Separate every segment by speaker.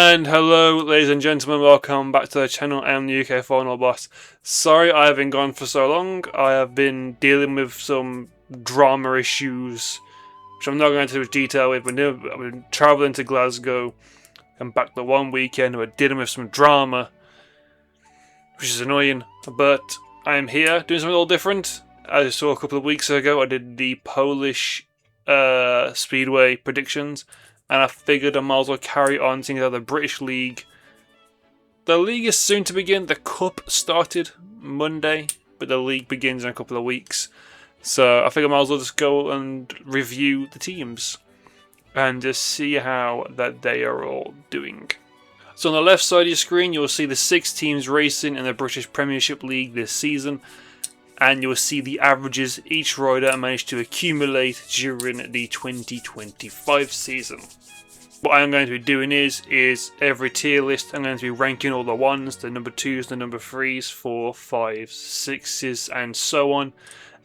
Speaker 1: And hello ladies and gentlemen, welcome back to the channel. I am the UK Final Boss. Sorry I have been gone for so long. I have been dealing with some drama issues, which I'm not going into detail with. I've been travelling to Glasgow and back the one weekend. We're dealing with some drama, which is annoying, but I am here doing something a little different. As you saw a couple of weeks ago, I did the Polish Speedway predictions. And I figured I might as well carry on, seeing as the British League. The league is soon to begin. The Cup started Monday, but the league begins in a couple of weeks. So I think I might as well just go and review the teams and just see how that they are all doing. So on the left side of your screen, you'll see the 6 teams racing in the British Premiership League this season. And you'll see the averages each rider managed to accumulate during the 2025 season. What I'm going to be doing is every tier list, I'm going to be ranking all the 1s, the number 2s, the number 3s, 4, 5s, 6s, and so on.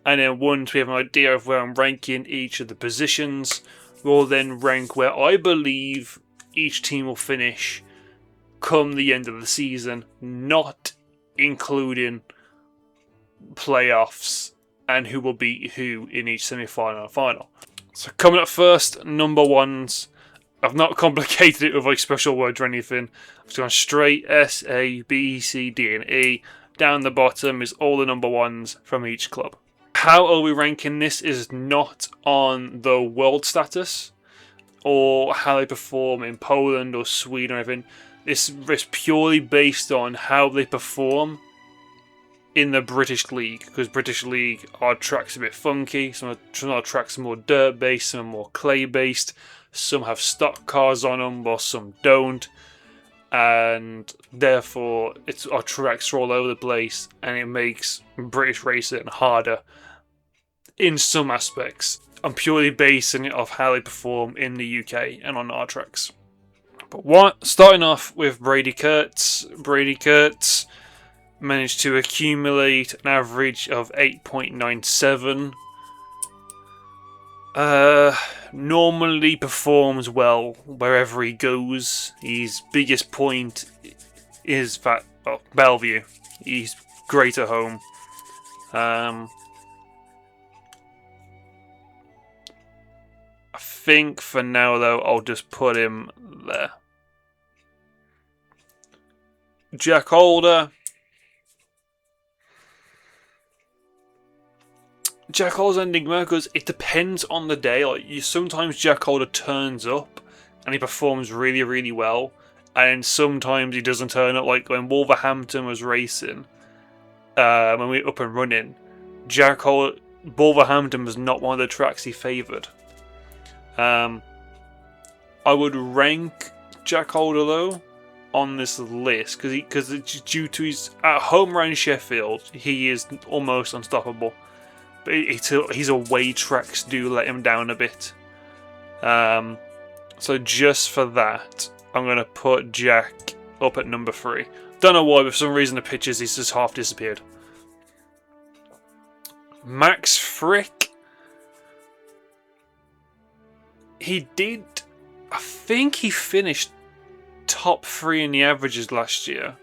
Speaker 1: And then once we have an idea of where I'm ranking each of the positions, we'll then rank where I believe each team will finish come the end of the season, not including playoffs and who will beat who in each semi-final and final. So coming up first, number 1s. I've not complicated it with like special words or anything. I've just gone straight S, A, B, C, D, and E. Down the bottom is all the number 1s from each club. How are we ranking this is not on the world status or how they perform in Poland or Sweden or anything. This is purely based on how they perform in the British League, because British League, our tracks are a bit funky. Some of our tracks are more dirt based, some are more clay based, some have stock cars on them while some don't, and therefore our tracks are all over the place and it makes British racing harder in some aspects. I'm purely basing it off how they perform in the UK and on our tracks. But starting off with Brady Kurtz. Brady Kurtz managed to accumulate an average of 8.97. Normally performs well wherever he goes. His biggest point is that Bellevue. He's great at home. I think for now though I'll just put him there. Jack Holder. Jack Holder's enigma because it depends on the day. Like sometimes Jack Holder turns up and he performs really, really well, and sometimes he doesn't turn up. Like when Wolverhampton was racing, when we were up and running, Jack Holder, Wolverhampton was not one of the tracks he favoured. I would rank Jack Holder though on this list because due to his at home around Sheffield, he is almost unstoppable. But his away tracks do let him down a bit. So just for that, I'm going to put Jack up at number 3. Don't know why, but for some reason the pictures he's just half disappeared. Max Frick. I think he finished top 3 in the averages last year.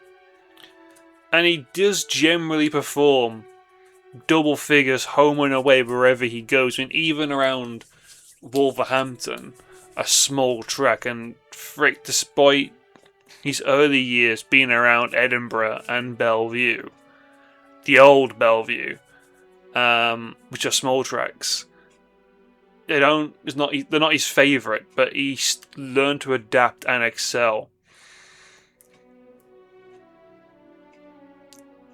Speaker 1: And he does generally perform double figures home and away wherever he goes. I mean, even around Wolverhampton, a small track, and Frick, despite his early years being around Edinburgh and Bellevue, the old Bellevue, which are small tracks, they're not his favourite, but he's learned to adapt and excel.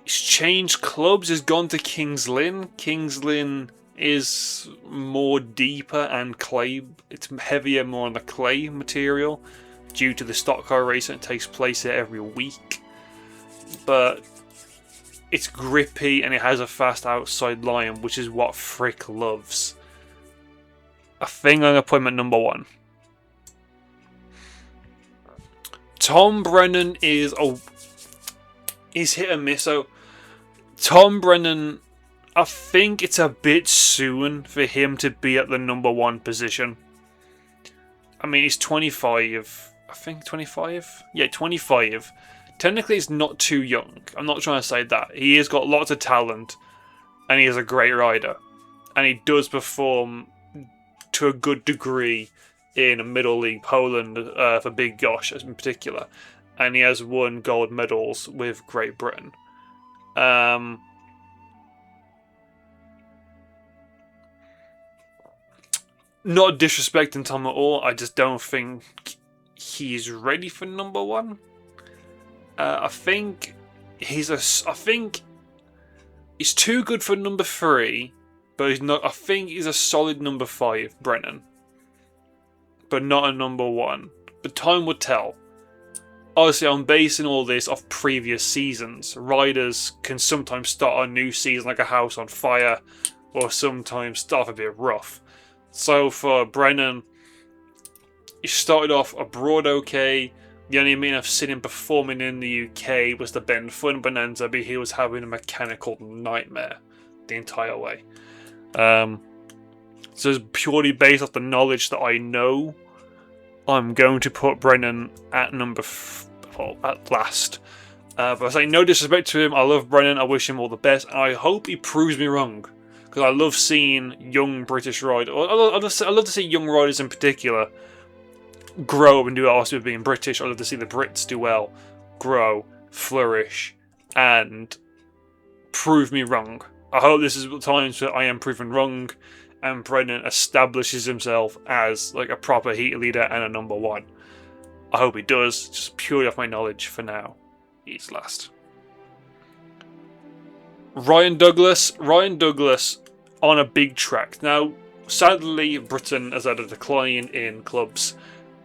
Speaker 1: He's changed clubs, has gone to Kings Lynn. Kings Lynn is more deeper and clay. It's heavier, more on the clay material due to the stock car race that takes place there every week. But it's grippy and it has a fast outside line, which is what Frick loves. I think I'm going to put him at number 1. Tom Brennan is hit and miss. So Tom Brennan, I think it's a bit soon for him to be at the number 1 position. I mean, he's 25. I think 25. Yeah, 25. Technically, he's not too young. I'm not trying to say that. He has got lots of talent, and he is a great rider, and he does perform to a good degree in a middle league Poland for Big Gosh in particular, and he has won gold medals with Great Britain. Not disrespecting Tom at all. I just don't think he's ready for number one. I think he's too good for number 3, but he's not. I think he's a solid number 5, Brennan, but not a number 1. But time will tell. Obviously, I'm basing all this off previous seasons. Riders can sometimes start a new season like a house on fire, or sometimes start a bit rough. So for Brennan, he started off abroad okay. The only mean I've seen him performing in the UK was the Ben Fun Bonanza, but he was having a mechanical nightmare the entire way. So it's purely based off the knowledge that I know. I'm going to put Brennan at at last. But I say no disrespect to him. I love Brennan. I wish him all the best. And I hope he proves me wrong, because I love seeing young British riders. I love to see young riders in particular grow and do well. Also, with being British, I love to see the Brits do well, grow, flourish, and prove me wrong. I hope this is the times that I am proven wrong, and Brennan establishes himself as like a proper heat leader and a number 1. I hope he does, just purely off my knowledge. For now, he's last. Ryan Douglas on a big track. Now, sadly, Britain has had a decline in clubs,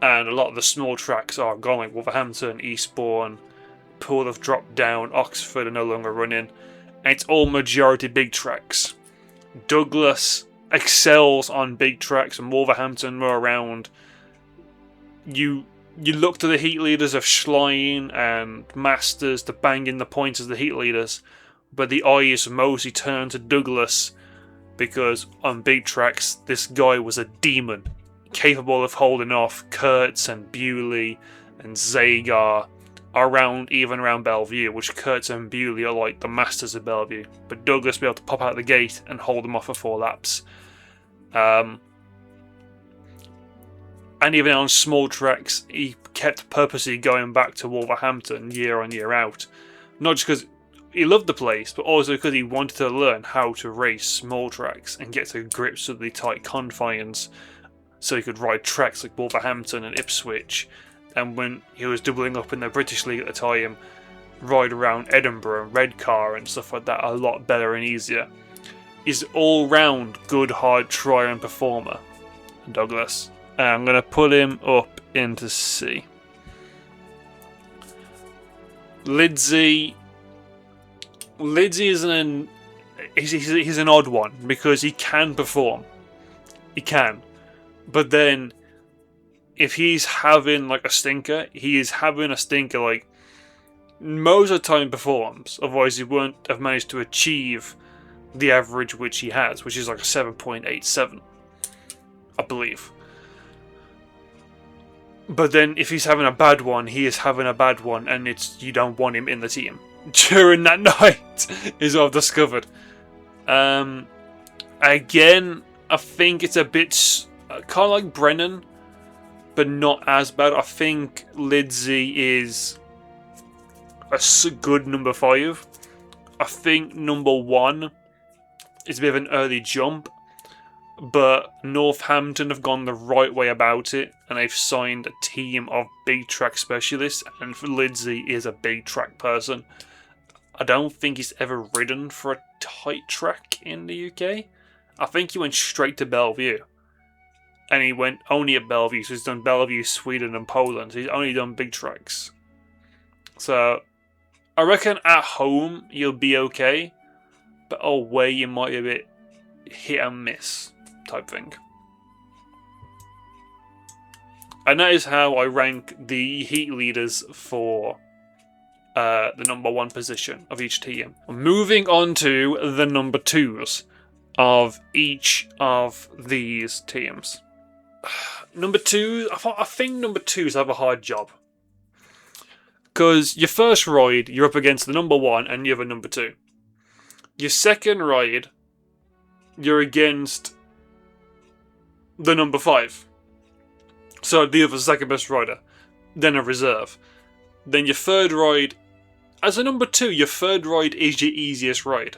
Speaker 1: and a lot of the small tracks are gone, like Wolverhampton, Eastbourne, Poole have dropped down, Oxford are no longer running, and it's all majority big tracks. Douglas excels on big tracks, and Wolverhampton were around. You look to the heat leaders of Schlein and Masters to bang in the points as the heat leaders, but the eyes mostly turn to Douglas, because on big tracks, this guy was a demon, capable of holding off Kurtz and Bewley and Zagar even around Bellevue, which Kurtz and Bewley are like the masters of Bellevue, but Douglas be able to pop out the gate and hold them off for 4 laps. And even on small tracks, he kept purposely going back to Wolverhampton year on year out, not just because he loved the place, but also because he wanted to learn how to race small tracks and get to grips with the tight confines, so he could ride tracks like Wolverhampton and Ipswich, and when he was doubling up in the British League at the time, ride around Edinburgh and Redcar and stuff like that a lot better and easier. He's all-round good hard trier and performer, Douglas. And I'm going to put him up into C. Lidzi is he's an odd one, because he can perform. He can. But then, if he's having like a stinker, he is having a stinker like most of the time performs. Otherwise, he wouldn't have managed to achieve the average which he has, which is like a 7.87, I believe. But then, if he's having a bad one, he is having a bad one, and you don't want him in the team during that night, is what I've discovered. Again, I think it's a bit kind of like Brennan, but not as bad. I think Lidzi is a good number 5. I think number 1 is a bit of an early jump, but Northampton have gone the right way about it, and they've signed a team of big track specialists, and Lidzi is a big track person. I don't think he's ever ridden for a tight track in the UK. I think he went straight to Bellevue. And he went only at Bellevue, so he's done Bellevue, Sweden and Poland. So he's only done big tracks. So I reckon at home he'll be okay, but away you might be a bit hit and miss type thing. And that is how I rank the heat leaders for the number 1 position of each team. Moving on to the number 2s of each of these teams. Number two, I think number twos have a hard job. Because your first ride, you're up against the number one and you have a number two. Your second ride, you're against the number five. So the other second best rider. Then a reserve. Then your third ride, as a number two, your third ride is your easiest ride.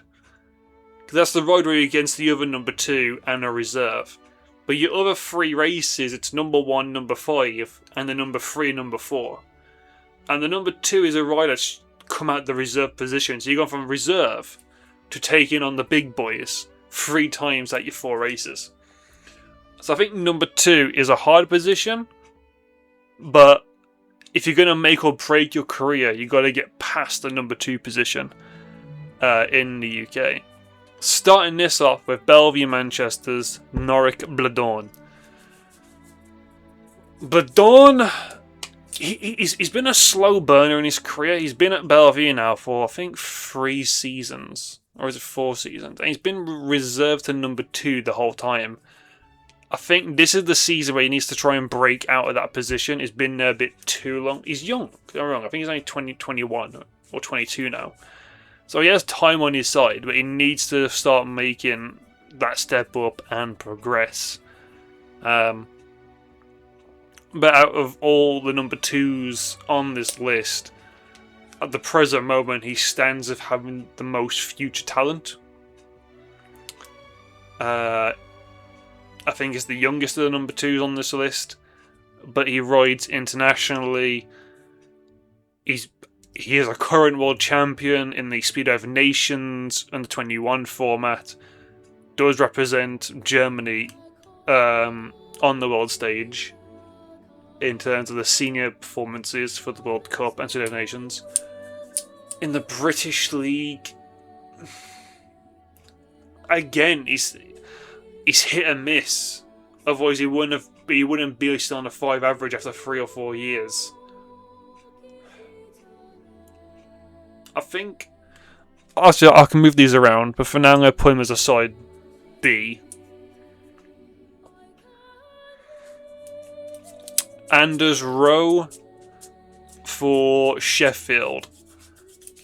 Speaker 1: Because that's the ride where you're against the other number two and a reserve. But your other three races, it's number one, number five, and the number three and number four. And the number two is a rider that's come out the reserve position. So you've gone from reserve to taking on the big boys 3 times at your 4 races. So I think number two is a hard position. But if you're going to make or break your career, you've got to get past the number two position in the UK. Starting this off with Bellevue Manchester's Noric Bladorn. Bladorn, he's been a slow burner in his career. He's been at Bellevue now for, I think, 3 seasons. Or is it 4 seasons? And he's been reserved to number two the whole time. I think this is the season where he needs to try and break out of that position. He's been there a bit too long. He's young. I'm wrong. I think he's only 21 or 22 now. So he has time on his side, but he needs to start making that step up and progress. But out of all the number twos on this list, at the present moment, he stands as having the most future talent. I think he's the youngest of the number twos on this list, but he rides internationally. He is a current world champion in the Speedway of Nations under 21 format. Does represent Germany on the world stage in terms of the senior performances for the World Cup and Speedway of Nations. In the British League, again, he's hit and miss. Otherwise, he wouldn't be still on a 5 average after 3 or 4 years. I think actually I can move these around, but for now I'm going to put him as a side B. Anders Rowe for Sheffield.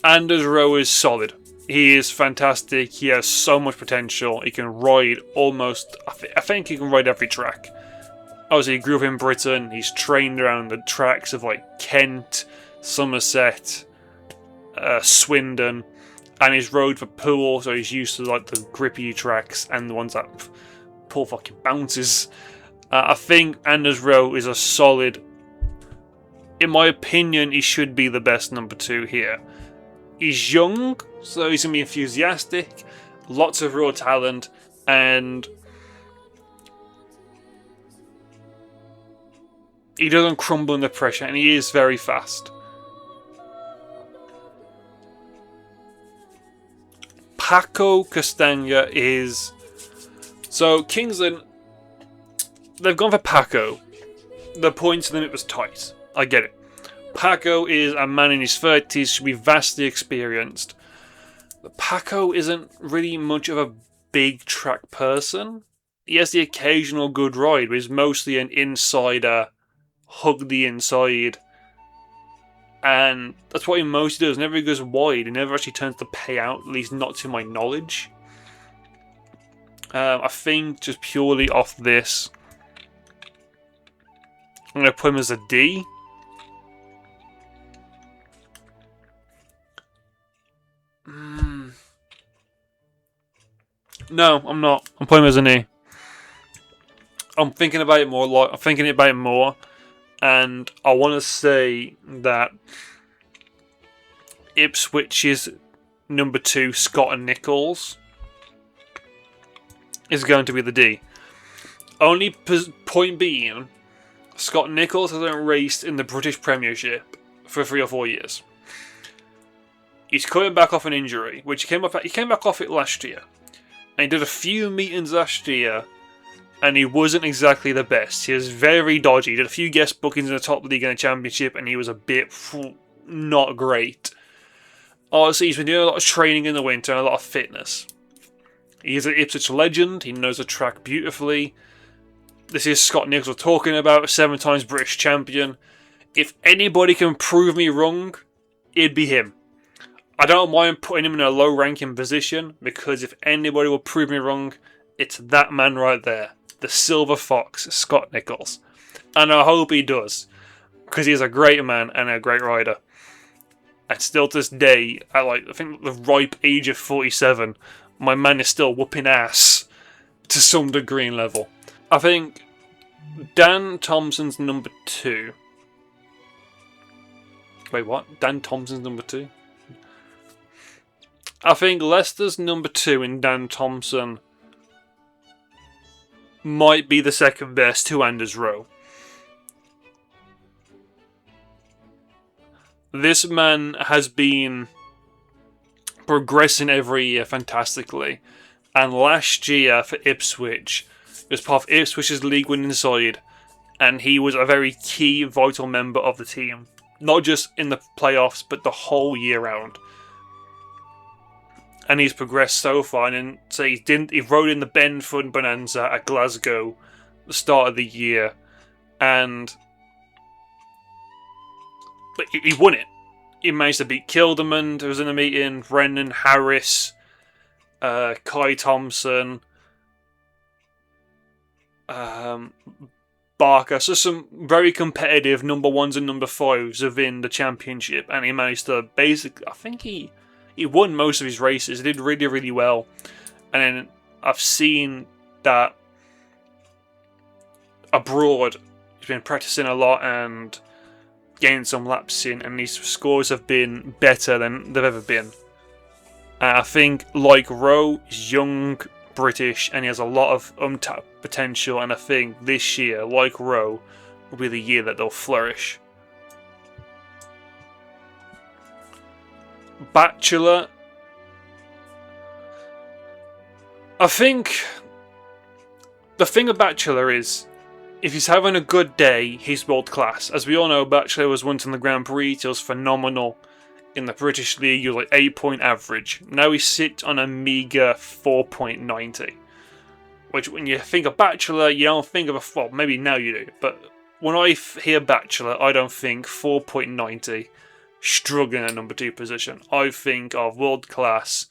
Speaker 1: Anders Rowe is solid. He is fantastic. He has so much potential. He can ride almost... I think he can ride every track. Obviously, he grew up in Britain. He's trained around the tracks of like Kent, Somerset, Swindon, and he's rode for Poole, so he's used to like the grippy tracks and the ones that Poole fucking bounces. I think Anders Rowe is a solid... In my opinion, he should be the best number two here. He's young, so he's going to be enthusiastic, lots of raw talent, and he doesn't crumble under pressure, and he is very fast. Paco Castagna is... So, Kingsland, they've gone for Paco. The points limit was tight. I get it. Paco is a man in his 30s, should be vastly experienced. But Paco isn't really much of a big track person. He has the occasional good ride, but he's mostly an insider, hug the inside. And that's what he mostly does. Never he goes wide. He never actually turns to pay out, at least not to my knowledge. I think just purely off this, I'm going to put him as a D. No, I'm not. I'm putting him as an E. I'm thinking about it more. And I want to say that Ipswich's number 2, Scott and Nichols, is going to be the D. Only point being, Scott Nichols hasn't raced in the British Premiership for 3 or 4 years. He's coming back off an injury, which he came back off it last year. And he did a few meetings last year, and he wasn't exactly the best. He was very dodgy. He did a few guest bookings in the top league and the championship, and he was a bit not great. Obviously, he's been doing a lot of training in the winter and a lot of fitness. He's an Ipswich legend. He knows the track beautifully. This is Scott Nichols we're talking about, 7 times British champion. If anybody can prove me wrong, it'd be him. I don't mind putting him in a low ranking position, because if anybody will prove me wrong, it's that man right there. The Silver Fox, Scott Nichols. And I hope he does, because he's a great man and a great rider. And still to this day, at I think the ripe age of 47, my man is still whooping ass to some degree and level. I think Dan Thompson's number 2. Wait, what? Dan Thompson's number 2? I think Leicester's number 2 in Dan Thompson might be the second best two-handers row. This man has been progressing every year fantastically. And last year for Ipswich, he was part of Ipswich's league winning side, and he was a very key, vital member of the team. Not just in the playoffs, but the whole year round. And he's progressed so far. And so he rode in the Ben Fun Bonanza at Glasgow, the start of the year, but he won it. He managed to beat Kilderman, who was in the meeting, Brennan, Harris, Kai Thompson, Barker. So some very competitive number 1s and number 5s within the championship. And he managed to basically, I think he won most of his races. He did really, really well. And then I've seen that abroad, he's been practicing a lot and getting some laps in, and his scores have been better than they've ever been. I think, like Rowe, he's young, British, and he has a lot of untapped potential, and I think this year, like Rowe, will be the year that they'll flourish. Bachelor, I think the thing with Bachelor is, if he's having a good day, he's world class. As we all know, Bachelor was once in the Grand Prix, he was phenomenal. In the British League, he was like 8-point average. Now he sits on a meagre 4.90. Which, when you think of Bachelor, you don't think of a... Well, maybe now you do. But when I hear Bachelor, I don't think 4.90 struggling at number 2 position. I think of world class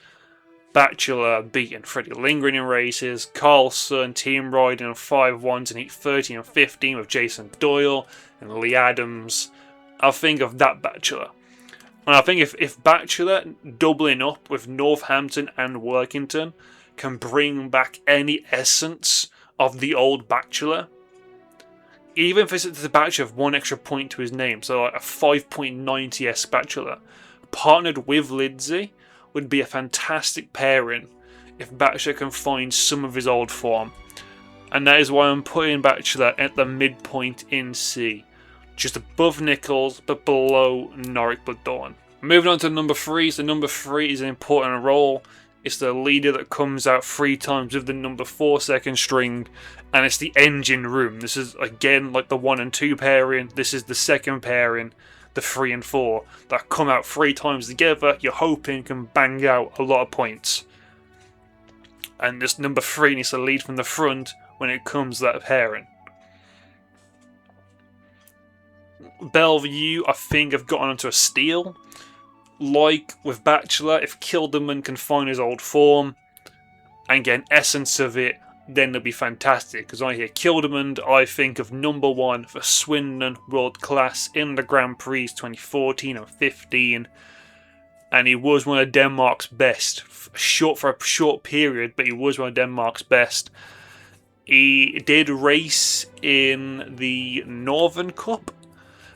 Speaker 1: Bachelor beating Freddie Lindgren in races, Carlson team riding on 5-1s in heat 13 and 15 with Jason Doyle and Lee Adams. I think of that Bachelor. And I think if Bachelor doubling up with Northampton and Workington can bring back any essence of the old Bachelor, even if it's the Bachelor of 1 extra point to his name, so like a 5.90s Bachelor, partnered with Lindsay, would be a fantastic pairing if Bachelor can find some of his old form. And that is why I'm putting Bachelor at the midpoint in C. Just above Nichols, but below Norwich Dawn. Moving on to number 3. So number 3 is an important role. It's the leader that comes out 3 times with the number 4 second string. And it's the engine room. This is, again, like the 1 and 2 pairing. This is the second pairing. The 3 and 4 that come out 3 times together, you're hoping can bang out a lot of points. And this number 3 needs to lead from the front when it comes to that pairing. Bellevue, I think, have gotten onto a steal. Like with Bachelor, if Kilderman can find his old form and get an essence of it, then they'll be fantastic. Because I hear Kilderman, I think of number 1 for Swindon, world class in the Grand Prix 2014 and 15, and he was one of Denmark's best. For a short period, but he was one of Denmark's best. He did race in the Northern Cup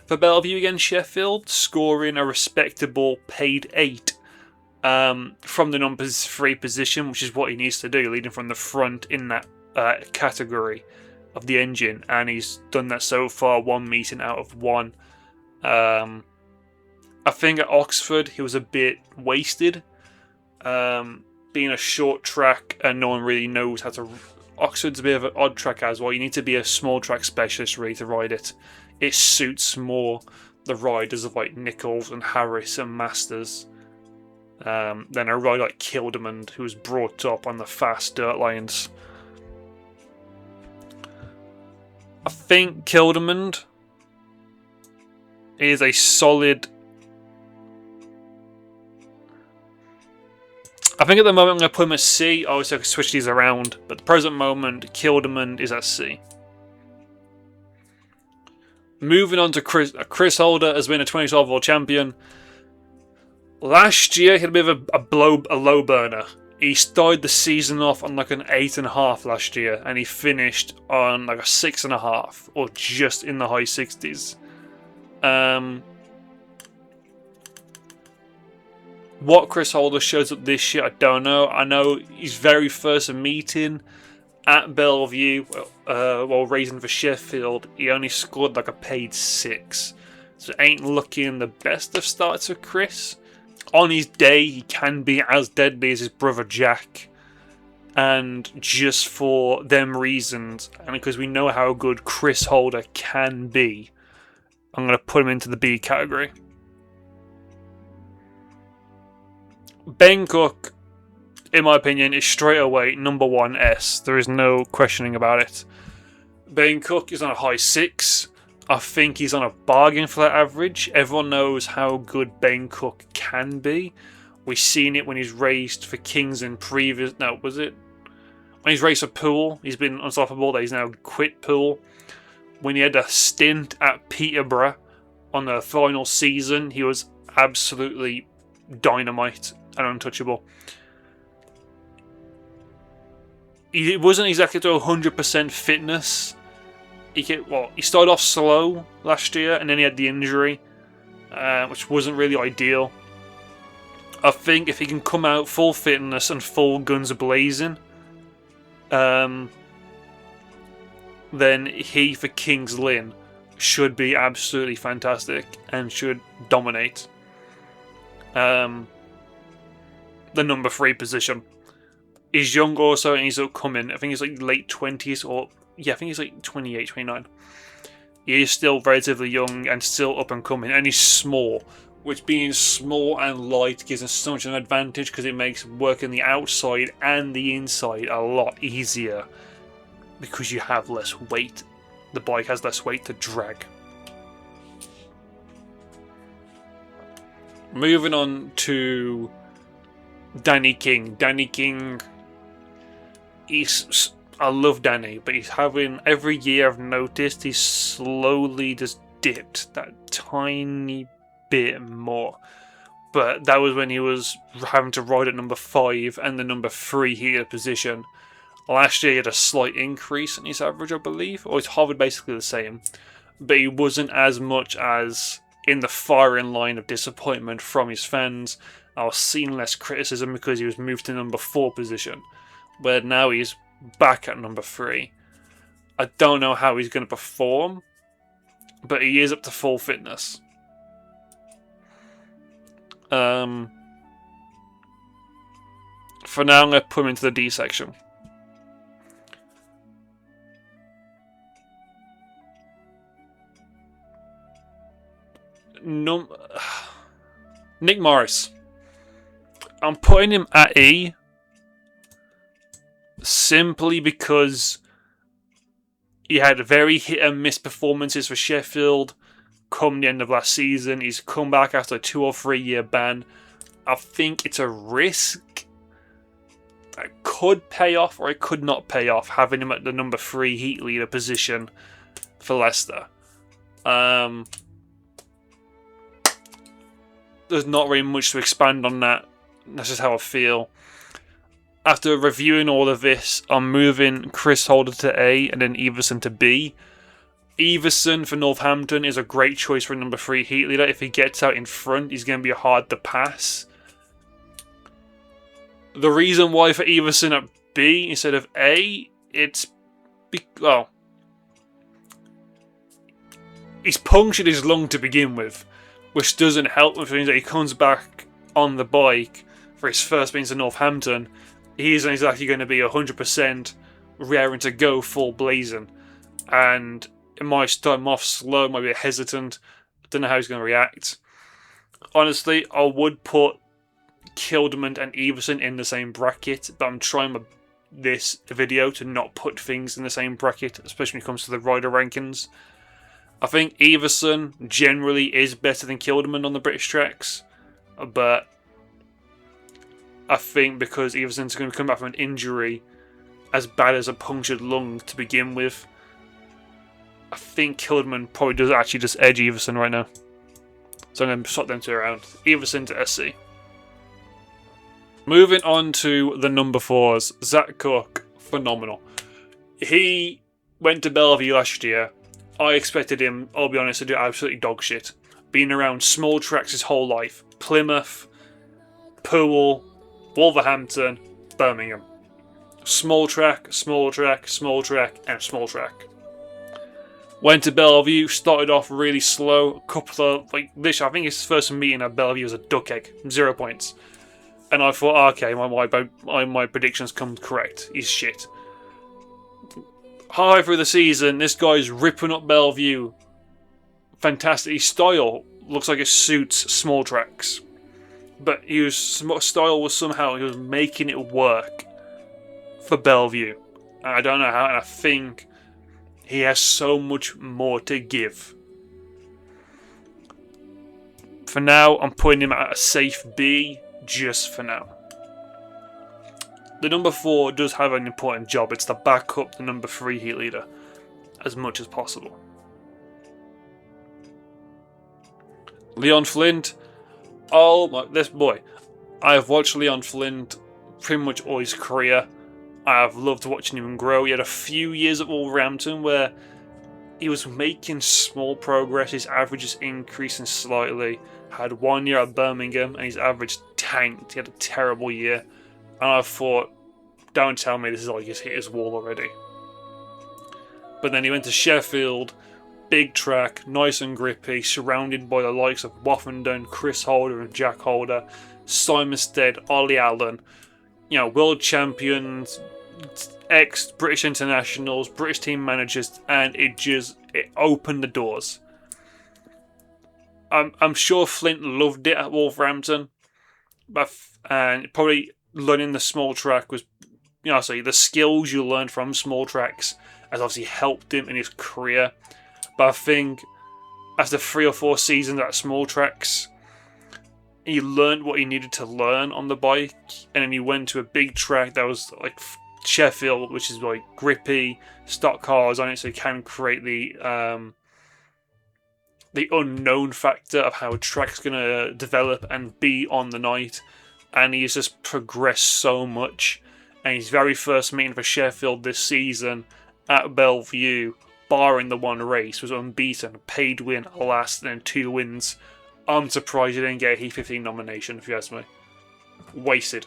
Speaker 1: for Bellevue against Sheffield, scoring a respectable paid 8. From the number 3 position, which is what he needs to do, leading from the front in that category of the engine, and he's done that so far, 1 meeting out of 1. I think at Oxford he was a bit wasted, being a short track and no one really knows how to... Oxford's a bit of an odd track as well. You need to be a small track specialist really to ride it. It suits more the riders of like Nichols and Harris and Masters than a rider like Kilderman, who was brought up on the fast dirt lines. think Kildemand is a solid. I think at the moment I'm going to put him at C. Obviously I can switch these around, but at the present moment Kildemand is at C. Moving on to Chris Holder has been a 2012 World Champion. Last year he had a bit of a low burner. He started the season off on like an 8.5 last year, and he finished on like a 6.5, or just in the high 60s. What Chris Holder shows up this year, I don't know. I know his very first meeting at Bellevue, while racing for Sheffield, he only scored like a paid 6. So it ain't looking the best of starts for Chris. On his day, he can be as deadly as his brother Jack. And just for them reasons, and because we know how good Chris Holder can be, I'm going to put him into the B category. Ben Cook, in my opinion, is straight away number 1 S. There is no questioning about it. Ben Cook is on a high 6. I think he's on a bargain for that average. Everyone knows how good Ben Cook can be. We've seen it when he's raced for Kings in previous... No, was it? When he's raced for Poole, he's been unstoppable. He's now quit Poole. When he had a stint at Peterborough on the final season, he was absolutely dynamite and untouchable. He wasn't exactly to 100% fitness. He started off slow last year, and then he had the injury, which wasn't really ideal. I think if he can come out full fitness and full guns blazing, then he for Kings Lynn should be absolutely fantastic and should dominate the number 3 position. He's young also, and he's upcoming. I think he's like late 20s, or yeah, I think he's like 28, 29. He is still relatively young and still up and coming, and he's small, which being small and light gives him so much an advantage because it makes working the outside and the inside a lot easier because you have less weight. The bike has less weight to drag. Moving on to Danny King. Danny King, I love Danny, but he's having, every year I've noticed, he's slowly just dipped that tiny bit more. But that was when he was having to ride at number 5 and the number 3 heater position. Last year he had a slight increase in his average, I believe, or he's hovered basically the same. But he wasn't as much as in the firing line of disappointment from his fans. I was seeing less criticism because he was moved to number 4 position, where now he's back at number 3. I don't know how he's going to perform, but he is up to full fitness. For now, I'm going to put him into the D section. Nick Morris. I'm putting him at E simply because he had very hit and miss performances for Sheffield come the end of last season. He's come back after a 2 or 3 year ban. I think it's a risk that could pay off, or it could not pay off, having him at the number 3 heat leader position for Leicester. There's not really much to expand on that. That's just how I feel. After reviewing all of this, I'm moving Chris Holder to A and then Everson to B. Everson for Northampton is a great choice for a number 3 heat leader. If he gets out in front, he's going to be hard to pass. The reason why for Everson at B instead of A, it's... well, he's punctured his lung to begin with, which doesn't help, which means that he comes back on the bike for his first means to Northampton. He isn't exactly going to be 100% raring to go full blazing. And it might start him off slow, might be hesitant. Don't know how he's going to react. Honestly, I would put Kildemand and Everson in the same bracket, but I'm trying my this video to not put things in the same bracket, especially when it comes to the rider rankings. I think Everson generally is better than Kilderman on the British tracks, but I think because Everson's going to come back from an injury as bad as a punctured lung to begin with, I think Kilderman probably does actually just edge Everson right now. So I'm going to swap them two around. Everson to SC. Moving on to the number 4s. Zach Cook, phenomenal. He went to Bellevue last year. I expected him, I'll be honest, to do absolutely dog shit. Being around small tracks his whole life. Plymouth, Poole, Wolverhampton, Birmingham. Small track, small track, small track, and small track. Went to Bellevue, started off really slow. A couple of, this, I think his first meeting at Bellevue was a duck egg. 0 points. And I thought, okay, my predictions come correct. He's shit. Halfway through the season, this guy's ripping up Bellevue. Fantastic. His style looks like it suits small tracks. But his style was somehow, he was making it work for Bellevue. And I don't know how, and I think he has so much more to give. For now, I'm putting him at a safe B, just for now. The number 4 does have an important job. It's to back up the number 3 heat leader as much as possible. Leon Flint. Oh, this boy. I have watched Leon Flint pretty much all his career. I have loved watching him grow. He had a few years at Wolverhampton where he was making small progress. His average is increasing slightly. Had 1 year at Birmingham and his average tanked. He had a terrible year. And I thought, don't tell me this is like he's hit his wall already. But then he went to Sheffield, big track, nice and grippy, surrounded by the likes of Woffenden, Chris Holder and Jack Holder, Simon Stead, Ollie Allen, world champions, ex-British internationals, British team managers, and it opened the doors. I'm sure Flint loved it at Wolverhampton, and probably learning the small track was, the skills you learned from small tracks has obviously helped him in his career. But I think after 3 or 4 seasons at small tracks, he learned what he needed to learn on the bike, and then he went to a big track that was like Sheffield, which is like grippy, stock cars on it, so he can create the unknown factor of how a track's going to develop and be on the night. And he's just progressed so much. And his very first meeting for Sheffield this season at Bellevue, barring the one race, was unbeaten. Paid win last, and then 2 wins. I'm surprised he didn't get a Heat 15 nomination, if you ask me. Wasted.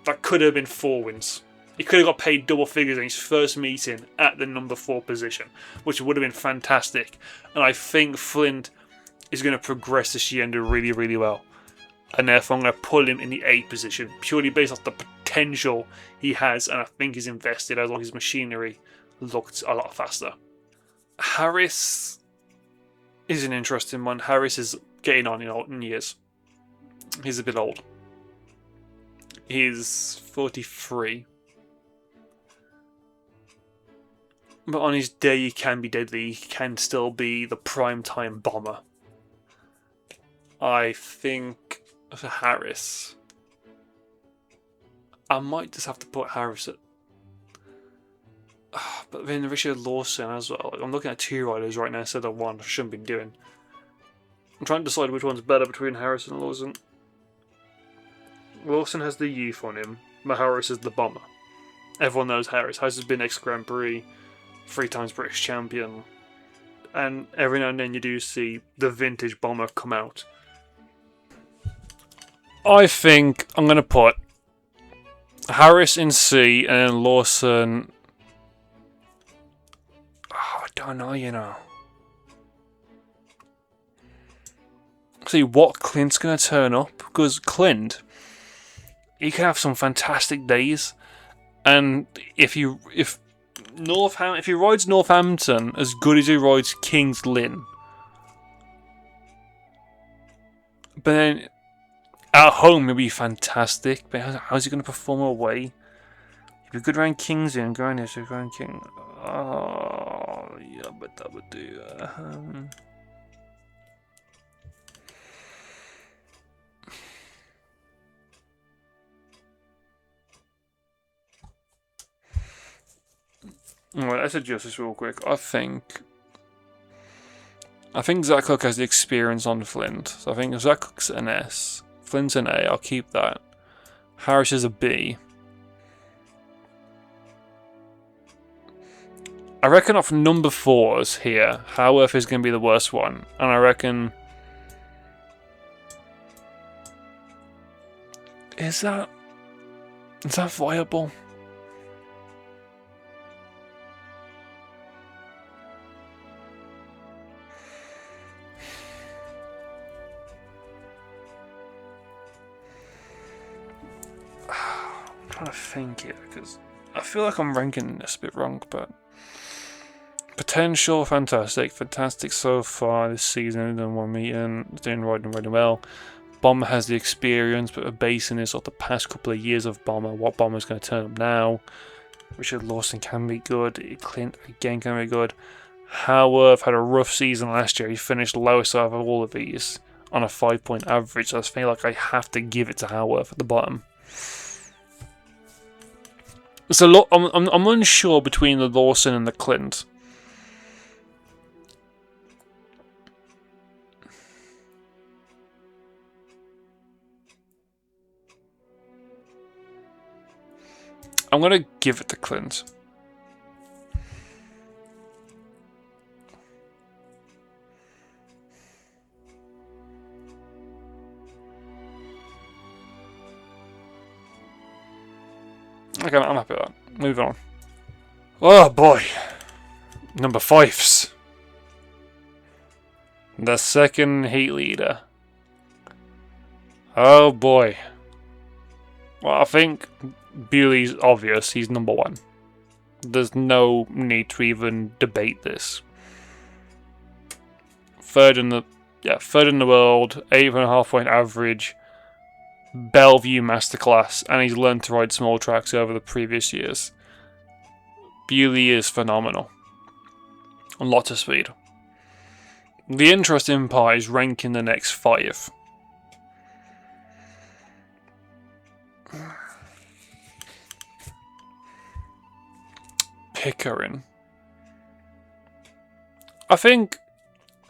Speaker 1: That could have been 4 wins. He could have got paid double figures in his first meeting at the number 4 position, which would have been fantastic. And I think Flint is going to progress this year and do really, really well. And therefore I'm going to pull him in the 8th position, purely based off the potential he has, and I think he's invested as long as his machinery looked a lot faster. Harris is an interesting one. Harris is getting on in years. He's a bit old. He's 43. But on his day he can be deadly. He can still be the prime-time bomber. I think for Harris, I might just have to put Harris at... But then Richard Lawson as well. I'm looking at 2 riders right now instead of 1. I shouldn't be doing. I'm trying to decide which one's better between Harris and Lawson. Lawson has the youth on him, but Harris is the bomber. Everyone knows Harris. Harris has been ex-Grand Prix, 3 times British champion, and every now and then you do see the vintage bomber come out. I think I'm going to put Harris in C and then Lawson... I don't know, See what Clint's going to turn up, because Clint, he can have some fantastic days, and if he rides Northampton as good as he rides King's Lynn, but then at home he'll be fantastic, but how's he going to perform away? If you could rank kings in, go in here, so rank king. Oh, yeah, but that would do. Alright, let's adjust this real quick. I think Zach Cook has the experience on Flint. So I think Zach Cook's an S. Flint's an A, I'll keep that. Harris is a B. I reckon off number 4s here, Howarth is going to be the worst one. And I reckon... Is that viable? I'm trying to think here, because I feel like I'm ranking this a bit wrong, but... Potential, fantastic so far this season. Done 1 meeting, doing riding well. Bomber has the experience, but basing this off the past couple of years of Bomber, what Bomber's going to turn up now. Richard Lawson can be good. Clint again can be good. Howarth had a rough season last year. He finished lowest out of all of these on a 5-point average. So I feel like I have to give it to Howarth at the bottom. It's a lot. I'm unsure between the Lawson and the Clint. I'm going to give it to Clint. Okay, I'm happy with that. Moving on. Oh boy. Number 5s. The second heat leader. Oh boy. Well, I think Bewley's obvious. He's number 1. There's no need to even debate this. Third in the world, 8.5 point average, Bellevue Masterclass, and he's learned to ride small tracks over the previous years. Bewley is phenomenal. And lots of speed. The interesting part is ranking the next 5. Pickering. I think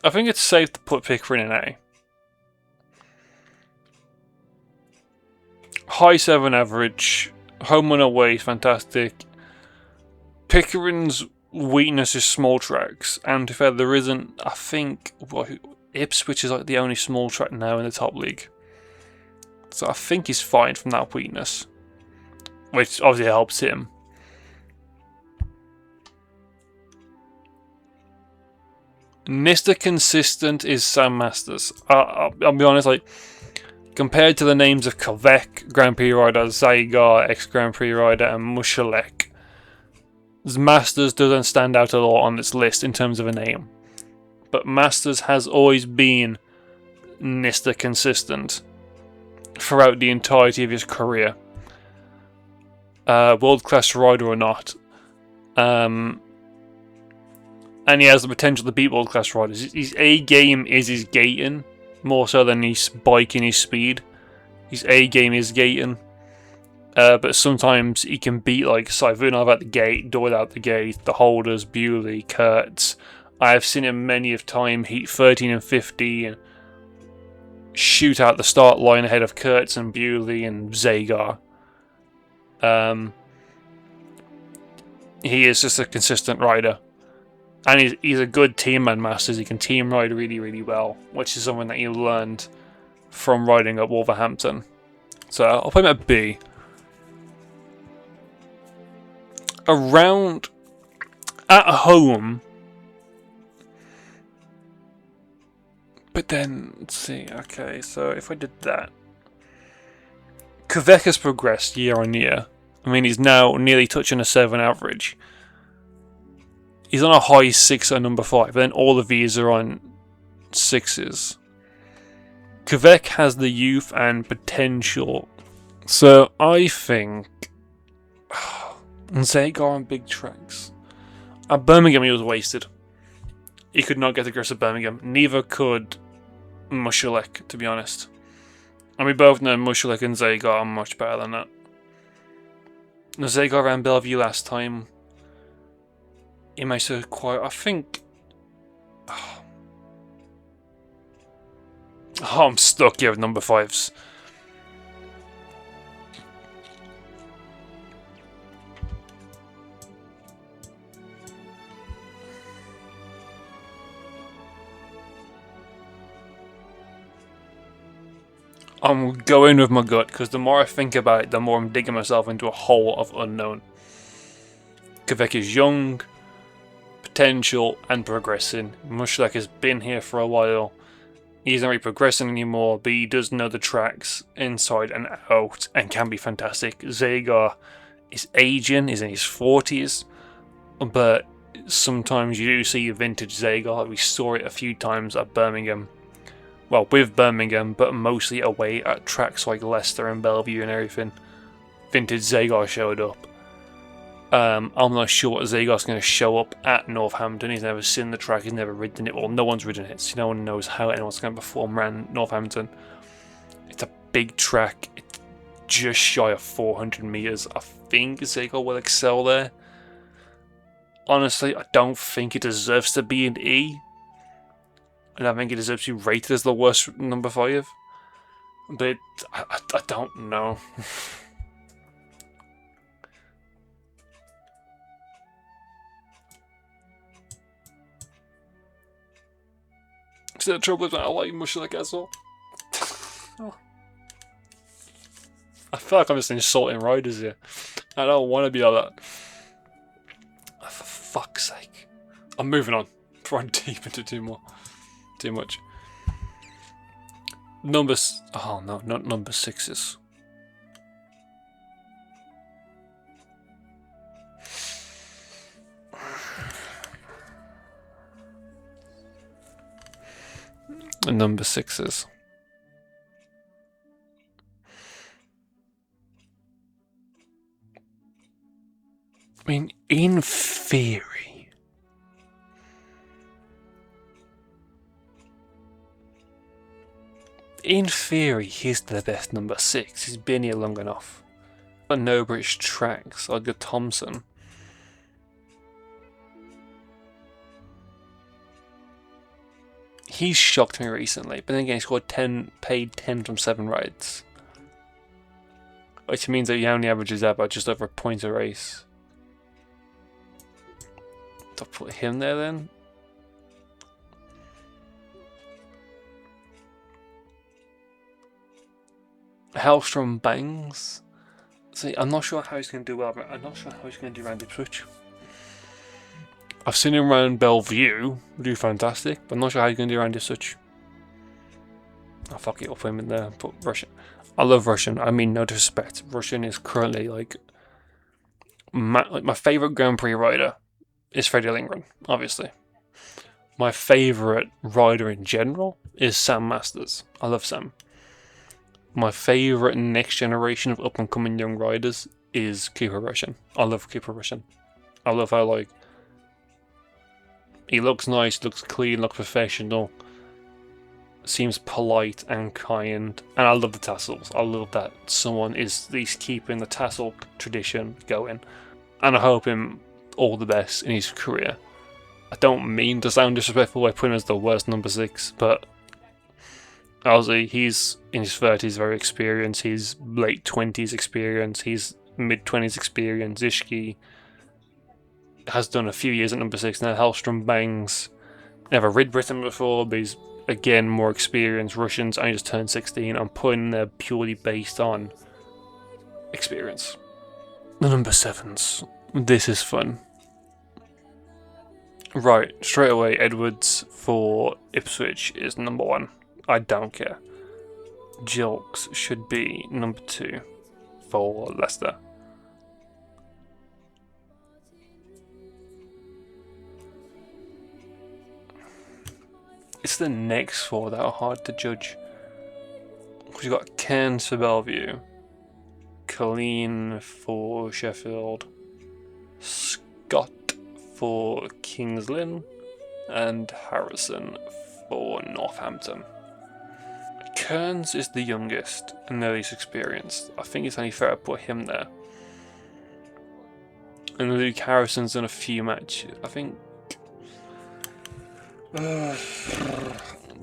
Speaker 1: it's safe to put Pickering in A. High 7 average, home and away is fantastic. Pickering's weakness is small tracks, and to be fair, there isn't. I think Ipswich is like the only small track now in the top league, so I think he's fine from that weakness, which obviously helps him. Mr. Consistent is Sam Masters. I'll be honest, like, compared to the names of Kvek, Grand Prix rider, Zygar, ex-Grand Prix rider, and Mushalek, Masters doesn't stand out a lot on this list in terms of a name. But Masters has always been Mr. Consistent throughout the entirety of his career. World-class rider or not. And he has the potential to beat world-class riders. His A-game is his gating, more so than his biking, his speed. His A-game is gating. But sometimes he can beat like Saivunov at the gate, Doyle out the gate, the Holders, Bewley, Kurtz. I have seen him many of time heat 13 and 15, shoot out the start line ahead of Kurtz and Bewley and Zagar. He is just a consistent rider. And he's a good team man, Masters. He can team ride really, really well, which is something that he learned from riding at Wolverhampton. So I'll put him at B. Around at home, but then let's see. Okay, so if I did that, Kvek has progressed year on year. I mean, he's now nearly touching a 7 average. He's on a high 6 at number 5, then all of these are on 6s. Kvek has the youth and potential, so I think And Zagar on big tracks. At Birmingham, he was wasted. He could not get the grips of Birmingham. Neither could Mushulek, to be honest. And we both know Mushulek and Zagar are much better than that. Zagar ran Bellevue last time. He makes a quite, I think. Oh, I'm stuck here with number 5s. I'm going with my gut, because the more I think about it, the more I'm digging myself into a hole of unknown. Kvek is young, potential, and progressing. Mushulek has been here for a while. He's not really progressing anymore, but he does know the tracks inside and out, and can be fantastic. Zagar is aging, he's in his 40s, but sometimes you do see vintage Zagar. We saw it a few times at Birmingham. Well, with Birmingham, but mostly away at tracks like Leicester and Bellevue and everything. Vintage Zagar showed up. I'm not sure what Zagar's going to show up at Northampton. He's never seen the track, he's never ridden it. Well, no one's ridden it, so no one knows how anyone's going to perform around Northampton. It's a big track. It's just shy of 400 metres. I think Zagar will excel there. Honestly, I don't think it deserves to be an E. And I think it deserves to be rated as the worst number 5. But I don't know. See, the trouble is I like Mushulek as well. I feel like I'm just insulting riders here. I don't want to be like that. For fuck's sake. I'm moving on. Trying deep into too much. Numbers. Oh no, not number 6s. Number 6s. I mean, in theory, he's the best number 6. He's been here long enough. But no British tracks, Edgar Thompson. He's shocked me recently, but then again, he scored 10, paid 10 from 7 rides. Which means that he only averages out by just over a point a race. To put him there then? Hellstrom Bangs. See, I'm not sure how he's going to do well, but I'm not sure how he's going to do around Ipswich. I've seen him around Bellevue do fantastic, but I'm not sure how he's going to do around Ipswich. I'll fuck it up for him in there. Put Russian. I love Russian. I mean, no disrespect. Russian is currently like my favourite Grand Prix rider is Freddie Lindgren, obviously. My favourite rider in general is Sam Masters. I love Sam. My favourite next generation of up and coming young riders is Cooper Russian. I love Cooper Russian. I love how like he looks nice, looks clean, looks professional, seems polite and kind, and I love the tassels. I love that someone is at least keeping the tassel tradition going, and I hope him all the best in his career. I don't mean to sound disrespectful by putting him as the worst number 6, but obviously he's in his 30s, very experienced, he's late 20s experience, he's mid 20s experience. Ishki has done a few years at number 6 now. Hellstrom Bangs never rid Britain before, but he's again more experienced. Russians only just turned 16. I'm putting them there purely based on experience. The number 7s. This is fun. Right, straight away, Edwards for Ipswich is number 1. I don't care. Jilks should be number 2 for Leicester. It's the next 4 that are hard to judge. We've got Cairns for Bellevue, Colleen for Sheffield, Scott for Kings Lynn, and Harrison for Northampton. Kearns is the youngest and the least experienced. I think it's only fair to put him there. And Luke Harrison's done a few matches. I think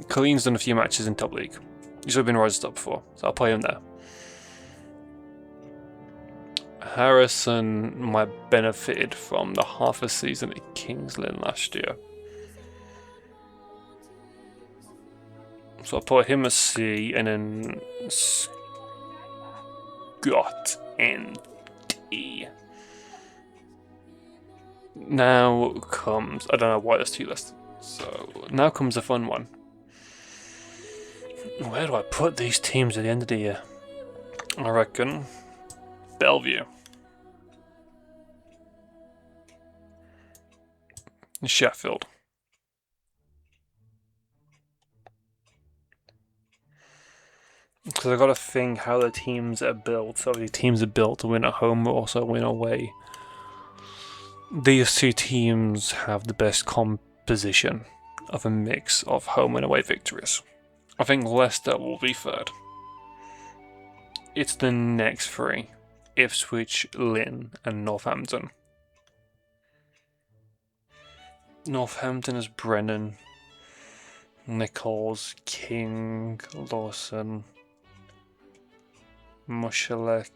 Speaker 1: Colleen's done a few matches in top league. He's been rising up before, so I'll play him there. Harrison might have benefited from the half a season at Kings Lynn last year. So I'll put him as C, and then Scott in D. Now comes, I don't know why there's two lists. So now comes a fun one. Where do I put these teams at the end of the year? I reckon Bellevue. Sheffield. Because I've got to think how the teams are built. So the teams are built to win at home but also win away. These two teams have the best composition of a mix of home and away victories. I think Leicester will be third. It's the next three: Ipswich, Lynn, and Northampton. Northampton is Brennan, Nichols, King, Lawson, Mushalek.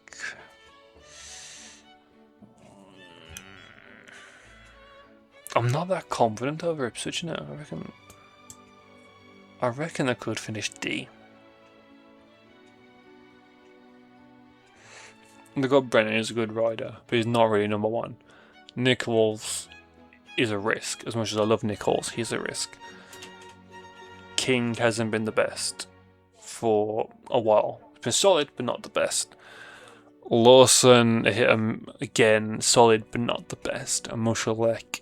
Speaker 1: I'm not that confident over Ipswich now. I reckon I could finish D. They've got Brennan, who's a good rider, but he's not really number one. Nichols is a risk. As much as I love Nichols, he's a risk. King hasn't been the best for a while. He's been solid, but not the best. Lawson hit him again, solid, but not the best. And Mushalek,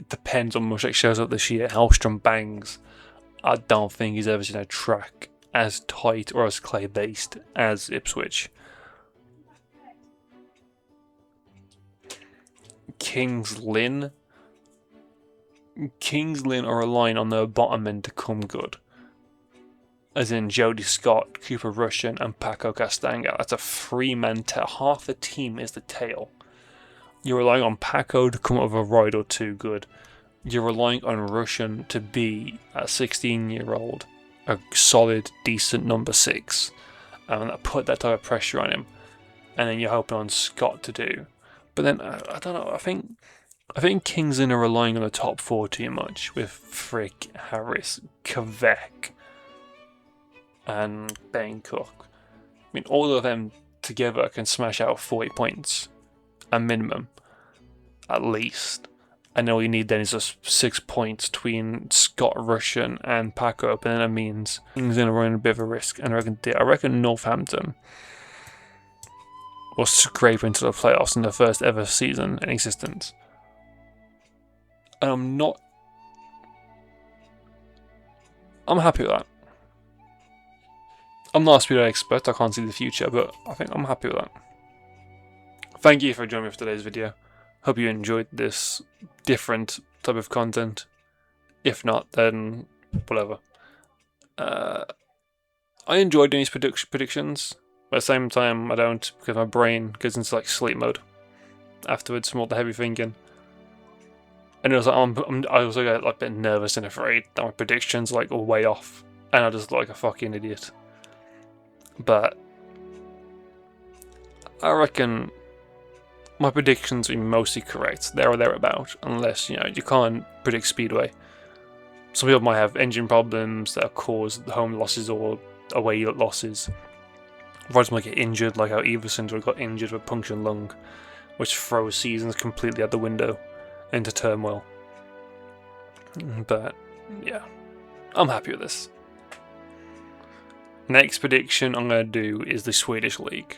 Speaker 1: it depends on Mushalek shows up this year. Hallstrom bangs. I don't think he's ever seen a track as tight or as clay based as Ipswich. Kings Lynn are relying on their bottom end to come good. As in Jody Scott, Cooper Russian, and Paco Castanga. That's a three-man tail. Half the team is the tail. You're relying on Paco to come up with a ride or two good. You're relying on Russian to be, a 16-year-old, a solid, decent number 6. And put that type of pressure on him. And then you're hoping on Scott to do. But then, I don't know, I think Kings Lynn are relying on the top 4 too much with Frick, Harris, Kvek, and Ben Cook. I mean, all of them together can smash out 40 points, a minimum, at least. And all you need then is just 6 points between Scott, Russian, and Paco, but then that means Kings Lynn are running a bit of a risk. And I reckon Northampton will scrape into the playoffs in their first ever season in existence. And I'm happy with that. I'm not a Speedway expert, I can't see the future, but I think I'm happy with that. Thank you for joining me for today's video. Hope you enjoyed this different type of content. If not, then whatever. I enjoy doing these predictions, but at the same time I don't, because my brain goes into like sleep mode afterwards from all the heavy thinking. And it was like, I also get like a bit nervous and afraid that my predictions like are way off, and I just look like a fucking idiot. But I reckon my predictions are mostly correct, there or thereabout, unless, you know, you can't predict Speedway. Some people might have engine problems that cause home losses or away losses. Riders might get injured, like how Everson got injured with punctured lung, which throws seasons completely out the window into turmoil. But yeah, I'm happy with this. Next prediction I'm going to do is the Swedish League.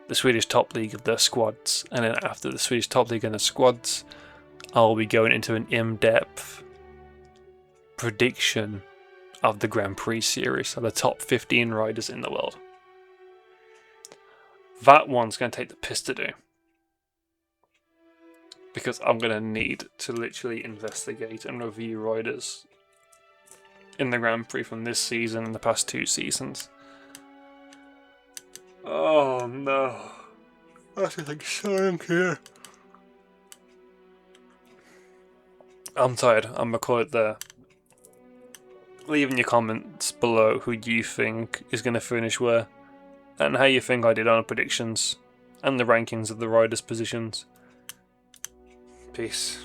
Speaker 1: The Swedish top league of their squads. And then after the Swedish top league and the squads, I'll be going into an in-depth prediction of the Grand Prix series of the top 15 riders in the world. That one's going to take the piss to do. because I'm going to need to literally investigate and review riders in the Grand Prix from this season and the past 2 seasons. Oh no. I feel like sunk here. I'm tired. I'm going to call it there. Leave in your comments below who you think is going to finish where, and how you think I did on the predictions and the rankings of the riders' positions. Peace.